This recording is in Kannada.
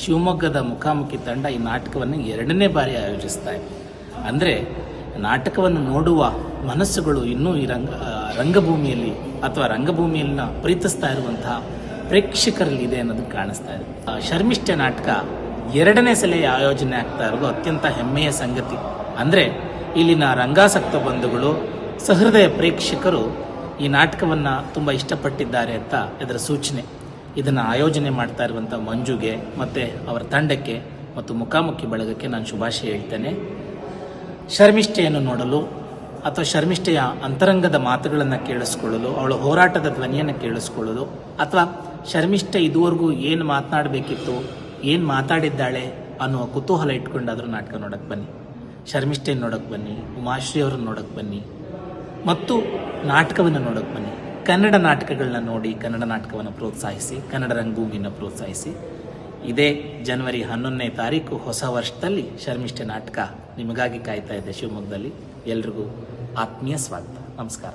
ಶಿವಮೊಗ್ಗದ ಮುಖಾಮುಖಿ ತಂಡ ಈ ನಾಟಕವನ್ನು 2ನೇ ಬಾರಿ ಆಯೋಜಿಸ್ತಾ ಇದೆ. ಅಂದರೆ ನಾಟಕವನ್ನು ನೋಡುವ ಮನಸ್ಸುಗಳು ಇನ್ನೂ ಈ ರಂಗಭೂಮಿಯಲ್ಲಿ ಅಥವಾ ರಂಗಭೂಮಿಯನ್ನ ಪ್ರೀತಿಸ್ತಾ ಇರುವಂತಹ ಪ್ರೇಕ್ಷಕರಲ್ಲಿ ಇದೆ ಅನ್ನೋದು ಕಾಣಿಸ್ತಾ ಇದೆ. ಶರ್ಮಿಷ್ಠೆ ನಾಟಕ 2ನೇ ಸಲ ಆಯೋಜನೆ ಆಗ್ತಾ ಇರೋದು ಅತ್ಯಂತ ಹೆಮ್ಮೆಯ ಸಂಗತಿ. ಅಂದರೆ ಇಲ್ಲಿನ ರಂಗಾಸಕ್ತ ಬಂಧುಗಳು, ಸಹೃದಯ ಪ್ರೇಕ್ಷಕರು ಈ ನಾಟಕವನ್ನು ತುಂಬ ಇಷ್ಟಪಟ್ಟಿದ್ದಾರೆ ಅಂತ ಇದರ ಸೂಚನೆ. ಇದನ್ನು ಆಯೋಜನೆ ಮಾಡ್ತಾ ಇರುವಂಥ ಮಂಜುಗೆ ಮತ್ತು ಅವರ ತಂಡಕ್ಕೆ ಮತ್ತು ಮುಖಾಮುಖಿ ಬಳಗಕ್ಕೆ ನಾನು ಶುಭಾಶಯ ಹೇಳ್ತೇನೆ. ಶರ್ಮಿಷ್ಠೆಯನ್ನು ನೋಡಲು ಅಥವಾ ಶರ್ಮಿಷ್ಠೆಯ ಅಂತರಂಗದ ಮಾತುಗಳನ್ನು ಕೇಳಿಸ್ಕೊಳ್ಳಲು, ಅವಳ ಹೋರಾಟದ ಧ್ವನಿಯನ್ನು ಕೇಳಿಸ್ಕೊಳ್ಳಲು, ಅಥವಾ ಶರ್ಮಿಷ್ಠೆ ಇದುವರೆಗೂ ಏನು ಮಾತನಾಡಬೇಕಿತ್ತು, ಏನು ಮಾತಾಡಿದ್ದಾಳೆ ಅನ್ನುವ ಕುತೂಹಲ ಇಟ್ಕೊಂಡಾದರೂ ನಾಟಕ ನೋಡೋಕ್ಕೆ ಬನ್ನಿ. ಶರ್ಮಿಷ್ಠೆಯನ್ನು ನೋಡೋಕ್ಕೆ ಬನ್ನಿ, ಉಮಾಶ್ರೀ ಅವರನ್ನು ನೋಡೋಕ್ಕೆ ಬನ್ನಿ ಮತ್ತು ನಾಟಕವನ್ನು ನೋಡೋಕ್ಕೆ ಬನ್ನಿ. ಕನ್ನಡ ನಾಟಕಗಳನ್ನ ನೋಡಿ ಕನ್ನಡ ನಾಟಕವನ್ನು ಪ್ರೋತ್ಸಾಹಿಸಿ, ಕನ್ನಡ ರಂಗಭೂಮಿಯನ್ನು ಪ್ರೋತ್ಸಾಹಿಸಿ. ಇದೇ ಜನವರಿ 11ನೇ ತಾರೀಕು ಹೊಸ ವರ್ಷದಲ್ಲಿ ಶರ್ಮಿಷ್ಠೆ ನಾಟಕ ನಿಮಗಾಗಿ ಕಾಯ್ತಾ ಇದೆ ಶಿವಮೊಗ್ಗದಲ್ಲಿ. ಎಲ್ರಿಗೂ ಆತ್ಮೀಯ ಸ್ವಾಗತ. ನಮಸ್ಕಾರ.